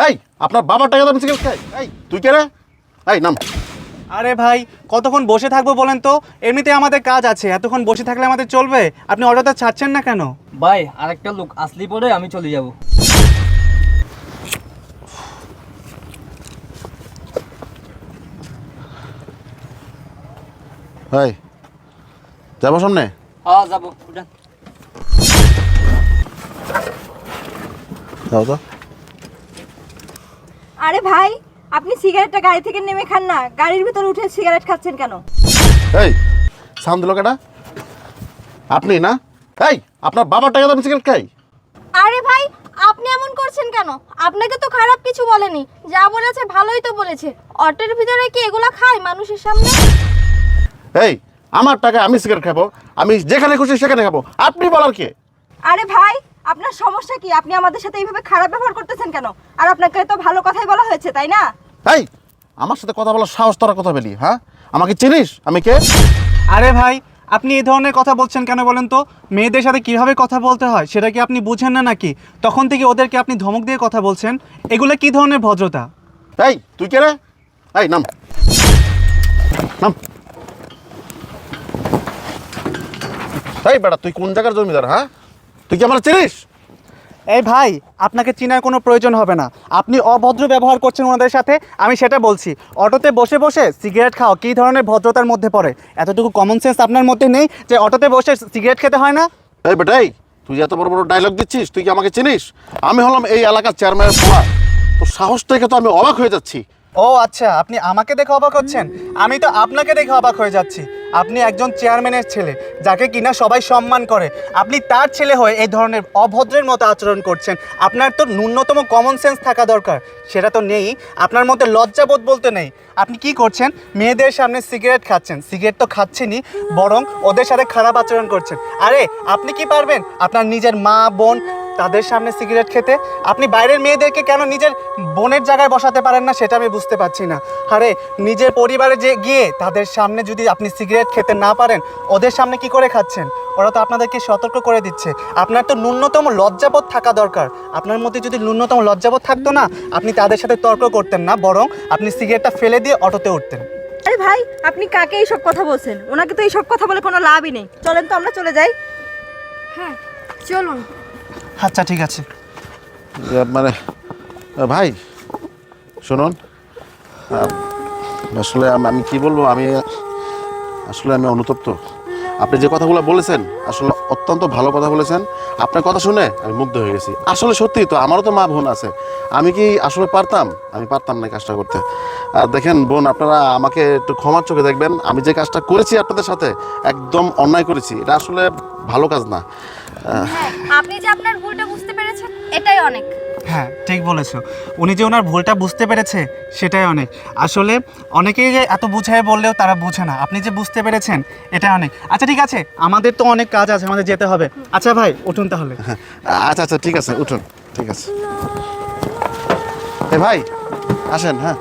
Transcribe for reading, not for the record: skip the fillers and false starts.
এই আপনার বাবার টাকা দাম সিগারেট খাই? এই তুই কে রে? এই নাম। আরে ভাই কতক্ষণ বসে থাকবো বলেন তো? এমনিতে আমাদের কাজ আছে, এতক্ষণ বসে থাকলে আমাদের চলবে? আপনি অর্ডারটা ছাড়ছেন না কেন? ভাই আরেকটা লোক আসলি পরে আমি চলে যাব। এই যাবো সামনে? হ্যাঁ যাবো, উঠান। যাও তো। আরে ভাই, আপনি সিগারেটটা গাড়ি থেকে নেমে খান না, গাড়ির ভিতরে উঠে সিগারেট খাচ্ছেন কেন? এই সাউন্ড দিল কেটা? আপনি না? এই আপনার বাবার টাকা দাম সিগারেট খাই? আরে ভাই, আপনি এমন করছেন কেন? আপনাকে তো খারাপ কিছু বলেনি, যা বলেছে ভালোই তো বলেছে। অটোর ভিতরে কি এগুলা খায় মানুষের সামনে? এই আমার টাকা আমি সিগারেট খাবো, আমি যেখানে খুশি সেখানে খাবো, আপনি বলার কে? আরে ভাই, আপনার সমস্যা কি? আপনি আমাদের সাথে এইভাবে খারাপ ব্যবহার করতেছেন কেন? আর আপনাকে তো ভালো কথাই বলা হয়েছে, তাই না? এই আমার সাথে কথা বলার সাহস তোরা কথা বলি? হ্যাঁ আমাকে চিনিস আমি কে? আরে ভাই আপনি এই ধরনের কথা বলছেন কেন বলেন তো? মেয়েদের সাথে কিভাবে কথা বলতে হয় সেটা কি আপনি বুঝেন না নাকি? তখন থেকে ওদেরকে আপনি ধমক দিয়ে কথা বলছেন, এগুলো কি ধরনের ভদ্রতা? এই তুই কে রে? এই নাম নাম। এই বেটা তুই কোন জায়গার জমিদার? হ্যাঁ তুই কি আমার চিনিস? এই ভাই আপনাকে চিনার কোনো প্রয়োজন হবে না, আপনি অভদ্র ব্যবহার করছেন ওনাদের সাথে, আমি সেটা বলছি। অটোতে বসে বসে সিগারেট খাওয়া কী ধরনের ভদ্রতার মধ্যে পড়ে? এতটুকু কমন সেন্স আপনার মধ্যে নেই যে অটোতে বসে সিগারেট খেতে হয় না? এই বেটা এই তুই এত বড় বড় ডায়লগ দিচ্ছিস, তুই কি আমাকে চিনিস? আমি হলাম এই এলাকার চেয়ারম্যানের পোলা। তোর সাহস থেকে তো আমি অবাক হয়ে যাচ্ছি। ও আচ্ছা, আপনি আমাকে দেখে অবাক হচ্ছেন? আমি তো আপনাকে দেখে অবাক হয়ে যাচ্ছি। আপনি একজন চেয়ারম্যানের ছেলে, যাকে কিনা সবাই সম্মান করে, আপনি তার ছেলে হয়ে এই ধরনের অভদ্রের মতো আচরণ করছেন। আপনার তো ন্যূনতম কমন সেন্স থাকা দরকার, সেটা তো নেই। আপনার মধ্যে লজ্জাবোধ বলতে নেই। আপনি কি করছেন? মেয়েদের সামনে সিগারেট খাচ্ছেন, সিগারেট তো খাচ্ছেনই, বরং ওদের সাথে খারাপ আচরণ করছেন। আরে আপনি কি পারবেন আপনার নিজের মা বোন তাদের সামনে সিগারেট খেতে? আপনি বাইরের মেয়েদেরকে কেন নিজের বোনের জায়গায় বসাতে পারেন না সেটা আমি বুঝতে পারছি না। আরে নিজের পরিবারে যে গিয়ে তাদের সামনে যদি আপনি সিগারেট খেতে না পারেন, ওদের সামনে কি করে খাচ্ছেন? ওরা তো আপনাদেরকে সতর্ক করে দিচ্ছে। আপনার তো ন্যূনতম লজ্জাবোধ থাকা দরকার। আপনার মধ্যে যদি ন্যূনতম লজ্জাবোধ থাকতো না, আপনি তাদের সাথে তর্ক করতেন না, বরং আপনি সিগারেটটা ফেলে দিয়ে অটোতে উঠতেন। আরে ভাই, আপনি কাকে এইসব কথা বলছেন? ওনাকে তো এইসব কথা বলে কোনো লাভই নেই। চলেন তো আমরা চলে যাই। হ্যাঁ চলুন। আচ্ছা ঠিক আছে। মানে ভাই শুনুন, আসলে আমি কি বলবো, আমি অনুতপ্ত। আপনি যে কথাগুলো বলেছেন আসলে অত্যন্ত ভালো কথা বলেছেন। আপনার কথা শুনে আমি মুগ্ধ হয়ে গেছি। আসলে সত্যি তো, আমারও তো মা বোন আছে। আমি কি আসলে পারতাম? আমি পারতাম না কাজটা করতে। আর দেখেন বোন, আপনারা আমাকে একটু ক্ষমার চোখে দেখবেন। আমি যে কাজটা করেছি আপনাদের সাথে একদম অন্যায় করেছি, এটা আসলে ভালো কাজ না। আপনি যে আপনার ভুলটা বুঝতে পেরেছেন, এটাই অনেক। হ্যাঁ ঠিক বলেছো, উনি যে ওনার ভুলটা বুঝতে পেরেছে সেটাই অনেক। আসলে অনেকেই যে এত বুঝায় বললেও তারা বুঝে না, আপনি যে বুঝতে পেরেছেন এটাই অনেক। আচ্ছা ঠিক আছে, আমাদের তো অনেক কাজ আছে, আমাদের যেতে হবে। আচ্ছা ভাই উঠুন তাহলে। আচ্ছা আচ্ছা ঠিক আছে, উঠুন। ঠিক আছে ভাই আসেন। হ্যাঁ।